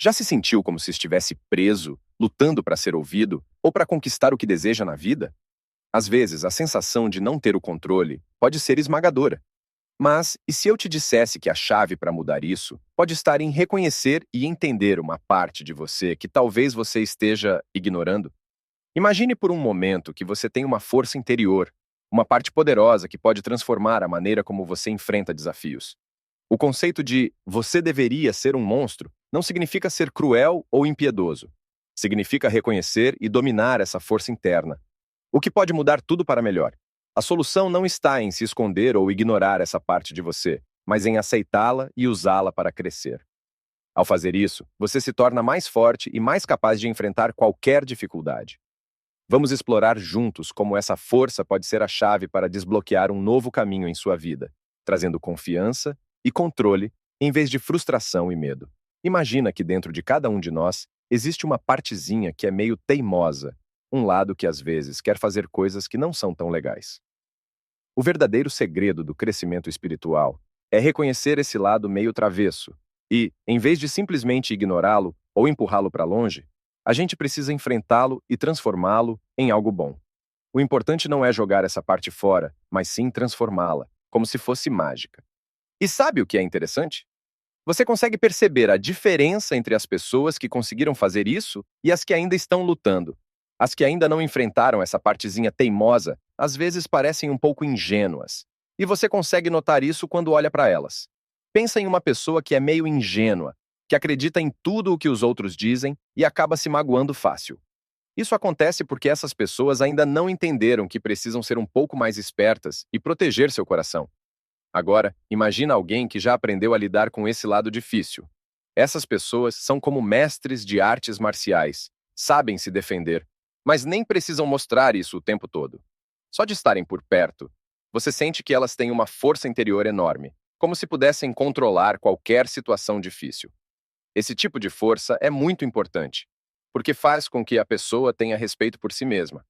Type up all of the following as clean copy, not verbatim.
Já se sentiu como se estivesse preso, lutando para ser ouvido ou para conquistar o que deseja na vida? Às vezes, a sensação de não ter o controle pode ser esmagadora. Mas, e se eu te dissesse que a chave para mudar isso pode estar em reconhecer e entender uma parte de você que talvez você esteja ignorando? Imagine por um momento que você tem uma força interior, uma parte poderosa que pode transformar a maneira como você enfrenta desafios. O conceito de você deveria ser um monstro não significa ser cruel ou impiedoso. Significa reconhecer e dominar essa força interna, o que pode mudar tudo para melhor. A solução não está em se esconder ou ignorar essa parte de você, mas em aceitá-la e usá-la para crescer. Ao fazer isso, você se torna mais forte e mais capaz de enfrentar qualquer dificuldade. Vamos explorar juntos como essa força pode ser a chave para desbloquear um novo caminho em sua vida, trazendo confiança e controle em vez de frustração e medo. Imagina que dentro de cada um de nós existe uma partezinha que é meio teimosa, um lado que às vezes quer fazer coisas que não são tão legais. O verdadeiro segredo do crescimento espiritual é reconhecer esse lado meio travesso e, em vez de simplesmente ignorá-lo ou empurrá-lo para longe, a gente precisa enfrentá-lo e transformá-lo em algo bom. O importante não é jogar essa parte fora, mas sim transformá-la, como se fosse mágica. E sabe o que é interessante? Você consegue perceber a diferença entre as pessoas que conseguiram fazer isso e as que ainda estão lutando. As que ainda não enfrentaram essa partezinha teimosa, às vezes parecem um pouco ingênuas. E você consegue notar isso quando olha para elas. Pensa em uma pessoa que é meio ingênua, que acredita em tudo o que os outros dizem e acaba se magoando fácil. Isso acontece porque essas pessoas ainda não entenderam que precisam ser um pouco mais espertas e proteger seu coração. Agora, imagina alguém que já aprendeu a lidar com esse lado difícil. Essas pessoas são como mestres de artes marciais, sabem se defender, mas nem precisam mostrar isso o tempo todo. Só de estarem por perto, você sente que elas têm uma força interior enorme, como se pudessem controlar qualquer situação difícil. Esse tipo de força é muito importante, porque faz com que a pessoa tenha respeito por si mesma.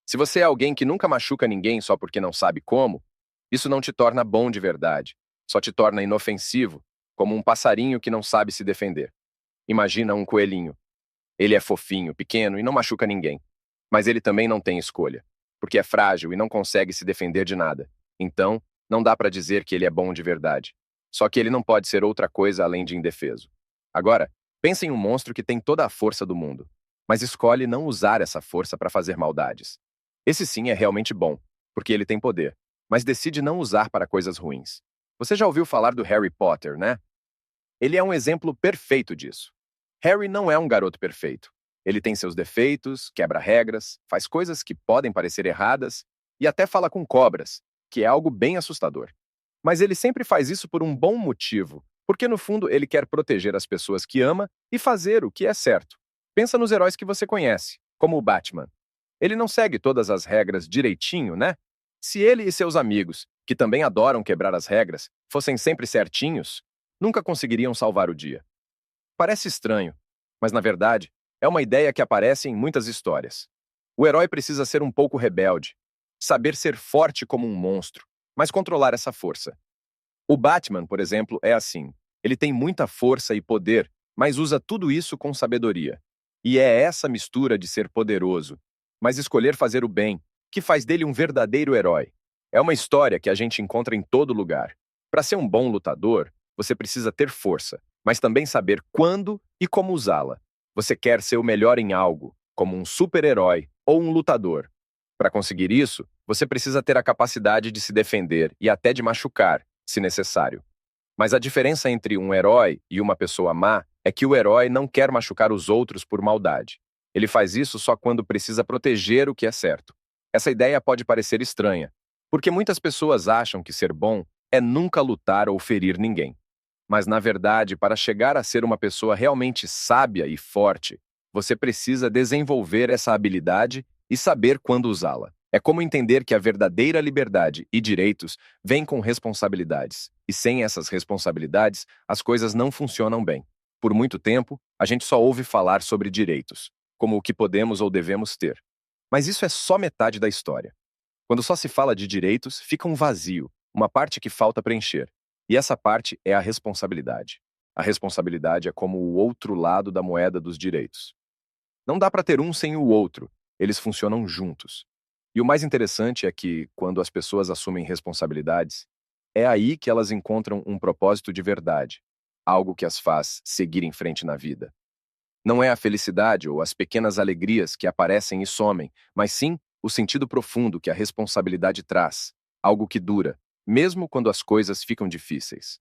Se você é alguém que nunca machuca ninguém só porque não sabe como, isso não te torna bom de verdade, só te torna inofensivo, como um passarinho que não sabe se defender. Imagina um coelhinho. Ele é fofinho, pequeno e não machuca ninguém. Mas ele também não tem escolha, porque é frágil e não consegue se defender de nada. Então, não dá para dizer que ele é bom de verdade. Só que ele não pode ser outra coisa além de indefeso. Agora, pense em um monstro que tem toda a força do mundo, mas escolhe não usar essa força para fazer maldades. Esse sim é realmente bom, porque ele tem poder, mas decide não usar para coisas ruins. Você já ouviu falar do Harry Potter, né? Ele é um exemplo perfeito disso. Harry não é um garoto perfeito. Ele tem seus defeitos, quebra regras, faz coisas que podem parecer erradas e até fala com cobras, que é algo bem assustador. Mas ele sempre faz isso por um bom motivo, porque no fundo ele quer proteger as pessoas que ama e fazer o que é certo. Pensa nos heróis que você conhece, como o Batman. Ele não segue todas as regras direitinho, né? Se ele e seus amigos, que também adoram quebrar as regras, fossem sempre certinhos, nunca conseguiriam salvar o dia. Parece estranho, mas na verdade, é uma ideia que aparece em muitas histórias. O herói precisa ser um pouco rebelde, saber ser forte como um monstro, mas controlar essa força. O Batman, por exemplo, é assim. Ele tem muita força e poder, mas usa tudo isso com sabedoria. E é essa mistura de ser poderoso, mas escolher fazer o bem, que faz dele um verdadeiro herói. É uma história que a gente encontra em todo lugar. Para ser um bom lutador, você precisa ter força, mas também saber quando e como usá-la. Você quer ser o melhor em algo, como um super-herói ou um lutador. Para conseguir isso, você precisa ter a capacidade de se defender e até de machucar, se necessário. Mas a diferença entre um herói e uma pessoa má é que o herói não quer machucar os outros por maldade. Ele faz isso só quando precisa proteger o que é certo. Essa ideia pode parecer estranha, porque muitas pessoas acham que ser bom é nunca lutar ou ferir ninguém. Mas, na verdade, para chegar a ser uma pessoa realmente sábia e forte, você precisa desenvolver essa habilidade e saber quando usá-la. É como entender que a verdadeira liberdade e direitos vêm com responsabilidades, e sem essas responsabilidades, as coisas não funcionam bem. Por muito tempo, a gente só ouve falar sobre direitos, como o que podemos ou devemos ter. Mas isso é só metade da história. Quando só se fala de direitos, fica um vazio, uma parte que falta preencher. E essa parte é a responsabilidade. A responsabilidade é como o outro lado da moeda dos direitos. Não dá para ter um sem o outro, eles funcionam juntos. E o mais interessante é que, quando as pessoas assumem responsabilidades, é aí que elas encontram um propósito de verdade, algo que as faz seguir em frente na vida. Não é a felicidade ou as pequenas alegrias que aparecem e somem, mas sim o sentido profundo que a responsabilidade traz, algo que dura, mesmo quando as coisas ficam difíceis.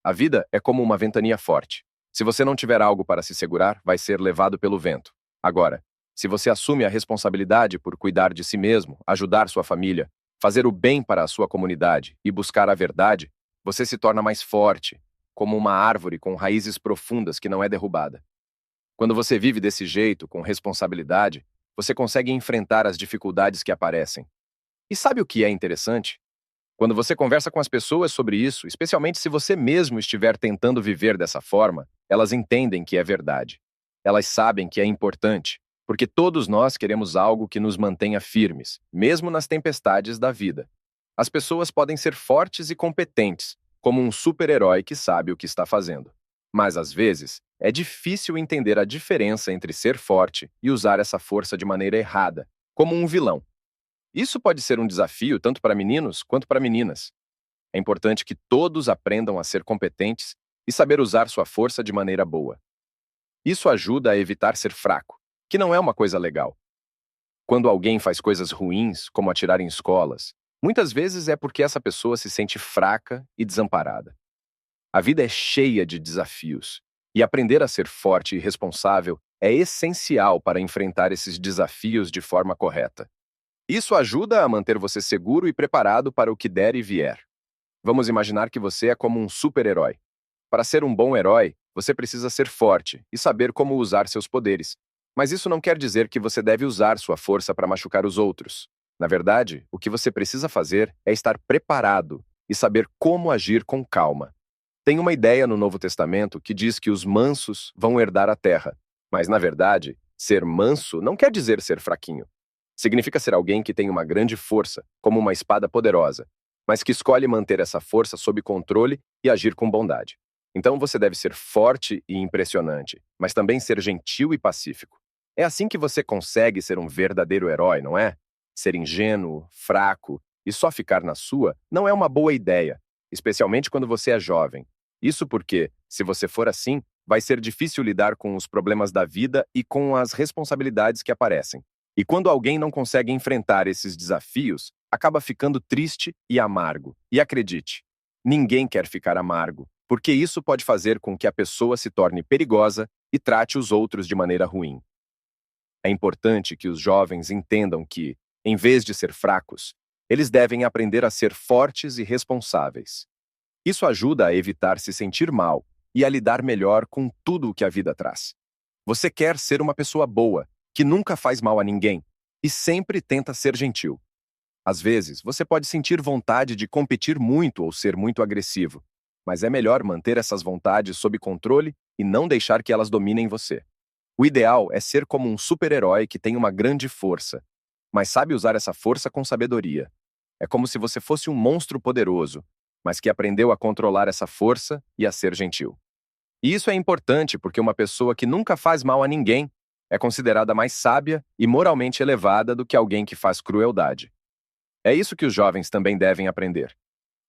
A vida é como uma ventania forte. Se você não tiver algo para se segurar, vai ser levado pelo vento. Agora, se você assume a responsabilidade por cuidar de si mesmo, ajudar sua família, fazer o bem para a sua comunidade e buscar a verdade, você se torna mais forte, como uma árvore com raízes profundas que não é derrubada. Quando você vive desse jeito, com responsabilidade, você consegue enfrentar as dificuldades que aparecem. E sabe o que é interessante? Quando você conversa com as pessoas sobre isso, especialmente se você mesmo estiver tentando viver dessa forma, elas entendem que é verdade. Elas sabem que é importante, porque todos nós queremos algo que nos mantenha firmes, mesmo nas tempestades da vida. As pessoas podem ser fortes e competentes, como um super-herói que sabe o que está fazendo. Mas, às vezes, é difícil entender a diferença entre ser forte e usar essa força de maneira errada, como um vilão. Isso pode ser um desafio tanto para meninos quanto para meninas. É importante que todos aprendam a ser competentes e saber usar sua força de maneira boa. Isso ajuda a evitar ser fraco, que não é uma coisa legal. Quando alguém faz coisas ruins, como atirar em escolas, muitas vezes é porque essa pessoa se sente fraca e desamparada. A vida é cheia de desafios, e aprender a ser forte e responsável é essencial para enfrentar esses desafios de forma correta. Isso ajuda a manter você seguro e preparado para o que der e vier. Vamos imaginar que você é como um super-herói. Para ser um bom herói, você precisa ser forte e saber como usar seus poderes. Mas isso não quer dizer que você deve usar sua força para machucar os outros. Na verdade, o que você precisa fazer é estar preparado e saber como agir com calma. Tem uma ideia no Novo Testamento que diz que os mansos vão herdar a terra. Mas, na verdade, ser manso não quer dizer ser fraquinho. Significa ser alguém que tem uma grande força, como uma espada poderosa, mas que escolhe manter essa força sob controle e agir com bondade. Então você deve ser forte e impressionante, mas também ser gentil e pacífico. É assim que você consegue ser um verdadeiro herói, não é? Ser ingênuo, fraco e só ficar na sua não é uma boa ideia, especialmente quando você é jovem. Isso porque, se você for assim, vai ser difícil lidar com os problemas da vida e com as responsabilidades que aparecem. E quando alguém não consegue enfrentar esses desafios, acaba ficando triste e amargo. E acredite, ninguém quer ficar amargo, porque isso pode fazer com que a pessoa se torne perigosa e trate os outros de maneira ruim. É importante que os jovens entendam que, em vez de ser fracos, eles devem aprender a ser fortes e responsáveis. Isso ajuda a evitar se sentir mal e a lidar melhor com tudo o que a vida traz. Você quer ser uma pessoa boa, que nunca faz mal a ninguém e sempre tenta ser gentil. Às vezes, você pode sentir vontade de competir muito ou ser muito agressivo, mas é melhor manter essas vontades sob controle e não deixar que elas dominem você. O ideal é ser como um super-herói que tem uma grande força, mas sabe usar essa força com sabedoria. É como se você fosse um monstro poderoso, mas que aprendeu a controlar essa força e a ser gentil. E isso é importante porque uma pessoa que nunca faz mal a ninguém é considerada mais sábia e moralmente elevada do que alguém que faz crueldade. É isso que os jovens também devem aprender.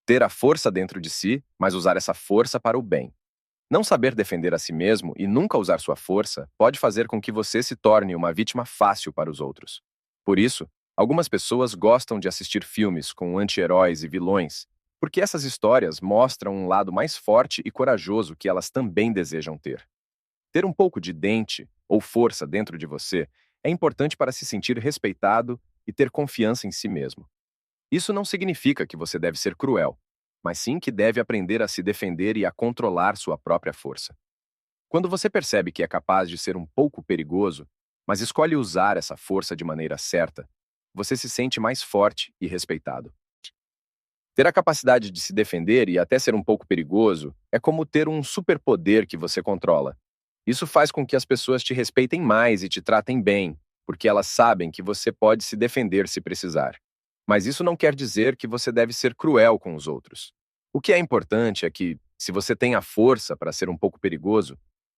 Ter a força dentro de si, mas usar essa força para o bem. Não saber defender a si mesmo e nunca usar sua força pode fazer com que você se torne uma vítima fácil para os outros. Por isso, algumas pessoas gostam de assistir filmes com anti-heróis e vilões, porque essas histórias mostram um lado mais forte e corajoso que elas também desejam ter. Ter um pouco de dente ou força dentro de você é importante para se sentir respeitado e ter confiança em si mesmo. Isso não significa que você deve ser cruel, mas sim que deve aprender a se defender e a controlar sua própria força. Quando você percebe que é capaz de ser um pouco perigoso, mas escolhe usar essa força de maneira certa, você se sente mais forte e respeitado. Ter a capacidade de se defender e até ser um pouco perigoso é como ter um superpoder que você controla. Isso faz com que as pessoas te respeitem mais e te tratem bem, porque elas sabem que você pode se defender se precisar. Mas isso não quer dizer que você deve ser cruel com os outros. O que é importante é que, Se você tem a força para ser um pouco perigoso,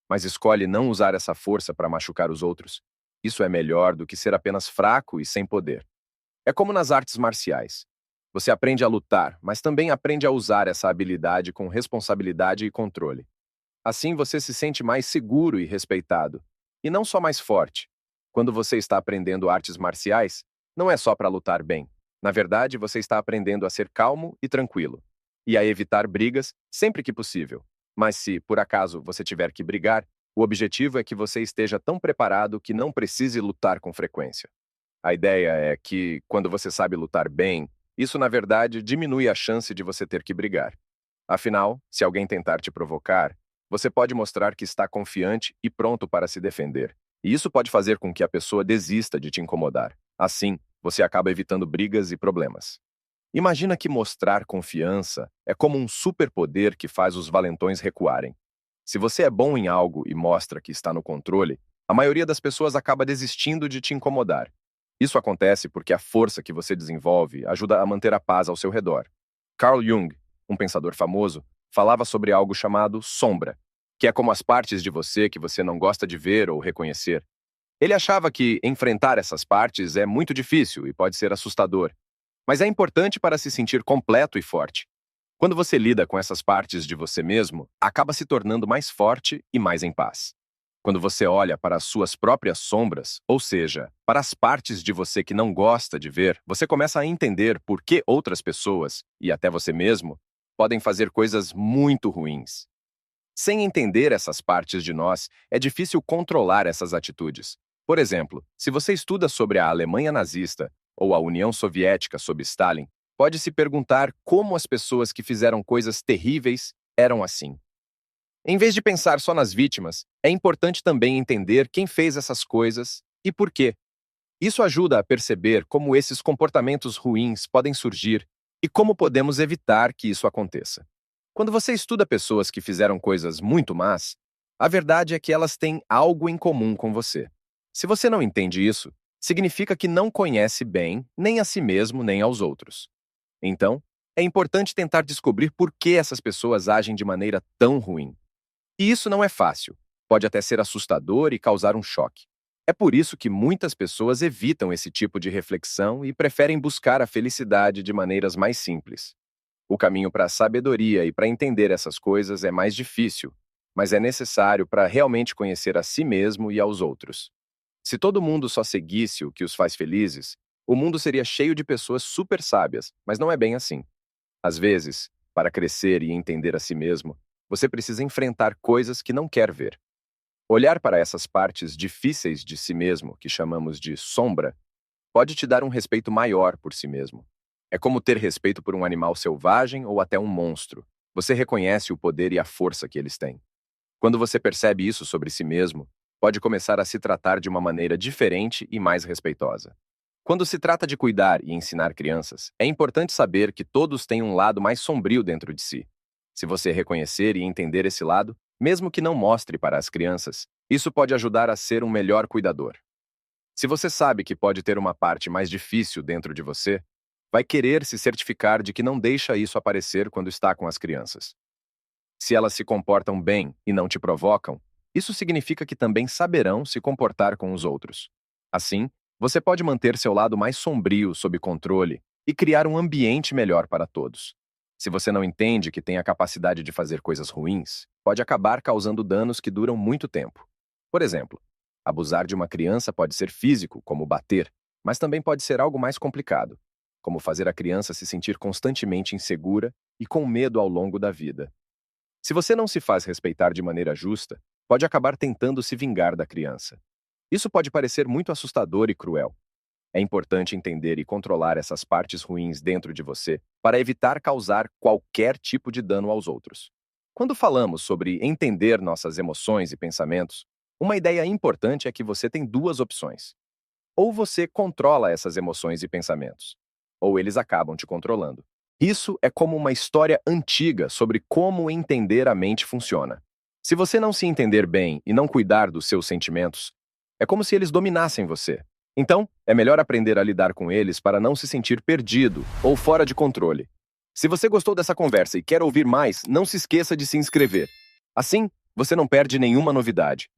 mas escolhe não usar essa força para machucar os outros, isso é melhor do que ser apenas fraco e sem poder. É como nas artes marciais. Você aprende a lutar, mas também aprende a usar essa habilidade com responsabilidade e controle. Assim você se sente mais seguro e respeitado, e não só mais forte. Quando você está aprendendo artes marciais, não é só para lutar bem. Na verdade, você está aprendendo a ser calmo e tranquilo, e a evitar brigas sempre que possível. Mas se, por acaso, você tiver que brigar, o objetivo é que você esteja tão preparado que não precise lutar com frequência. A ideia é que, quando você sabe lutar bem, isso na verdade diminui a chance de você ter que brigar. Afinal, se alguém tentar te provocar, você pode mostrar que está confiante e pronto para se defender. E isso pode fazer com que a pessoa desista de te incomodar. Assim, você acaba evitando brigas e problemas. Imagina que mostrar confiança é como um superpoder que faz os valentões recuarem. Se você é bom em algo e mostra que está no controle, a maioria das pessoas acaba desistindo de te incomodar. Isso acontece porque a força que você desenvolve ajuda a manter a paz ao seu redor. Carl Jung, um pensador famoso, falava sobre algo chamado sombra, que é como as partes de você que você não gosta de ver ou reconhecer. Ele achava que enfrentar essas partes é muito difícil e pode ser assustador, mas é importante para se sentir completo e forte. Quando você lida com essas partes de você mesmo, acaba se tornando mais forte e mais em paz. Quando você olha para as suas próprias sombras, ou seja, para as partes de você que não gosta de ver, você começa a entender por que outras pessoas, e até você mesmo, podem fazer coisas muito ruins. Sem entender essas partes de nós, é difícil controlar essas atitudes. Por exemplo, se você estuda sobre a Alemanha nazista ou a União Soviética sob Stalin, pode se perguntar como as pessoas que fizeram coisas terríveis eram assim. Em vez de pensar só nas vítimas, é importante também entender quem fez essas coisas e por quê. Isso ajuda a perceber como esses comportamentos ruins podem surgir e como podemos evitar que isso aconteça. Quando você estuda pessoas que fizeram coisas muito más, a verdade é que elas têm algo em comum com você. Se você não entende isso, significa que não conhece bem nem a si mesmo nem aos outros. Então, é importante tentar descobrir por que essas pessoas agem de maneira tão ruim. E isso não é fácil. Pode até ser assustador e causar um choque. É por isso que muitas pessoas evitam esse tipo de reflexão e preferem buscar a felicidade de maneiras mais simples. O caminho para a sabedoria e para entender essas coisas é mais difícil, mas é necessário para realmente conhecer a si mesmo e aos outros. Se todo mundo só seguisse o que os faz felizes, o mundo seria cheio de pessoas super sábias, mas não é bem assim. Às vezes, para crescer e entender a si mesmo, você precisa enfrentar coisas que não quer ver. Olhar para essas partes difíceis de si mesmo, que chamamos de sombra, pode te dar um respeito maior por si mesmo. É como ter respeito por um animal selvagem ou até um monstro. Você reconhece o poder e a força que eles têm. Quando você percebe isso sobre si mesmo, pode começar a se tratar de uma maneira diferente e mais respeitosa. Quando se trata de cuidar e ensinar crianças, é importante saber que todos têm um lado mais sombrio dentro de si. Se você reconhecer e entender esse lado, mesmo que não mostre para as crianças, isso pode ajudar a ser um melhor cuidador. Se você sabe que pode ter uma parte mais difícil dentro de você, vai querer se certificar de que não deixa isso aparecer quando está com as crianças. Se elas se comportam bem e não te provocam, isso significa que também saberão se comportar com os outros. Assim, você pode manter seu lado mais sombrio sob controle e criar um ambiente melhor para todos. Se você não entende que tem a capacidade de fazer coisas ruins, pode acabar causando danos que duram muito tempo. Por exemplo, abusar de uma criança pode ser físico, como bater, mas também pode ser algo mais complicado, como fazer a criança se sentir constantemente insegura e com medo ao longo da vida. Se você não se faz respeitar de maneira justa, pode acabar tentando se vingar da criança. Isso pode parecer muito assustador e cruel. É importante entender e controlar essas partes ruins dentro de você para evitar causar qualquer tipo de dano aos outros. Quando falamos sobre entender nossas emoções e pensamentos, uma ideia importante é que você tem duas opções. Ou você controla essas emoções e pensamentos, ou eles acabam te controlando. Isso é como uma história antiga sobre como entender a mente funciona. Se você não se entender bem e não cuidar dos seus sentimentos, é como se eles dominassem você. Então, é melhor aprender a lidar com eles para não se sentir perdido ou fora de controle. Se você gostou dessa conversa e quer ouvir mais, não se esqueça de se inscrever. Assim, você não perde nenhuma novidade.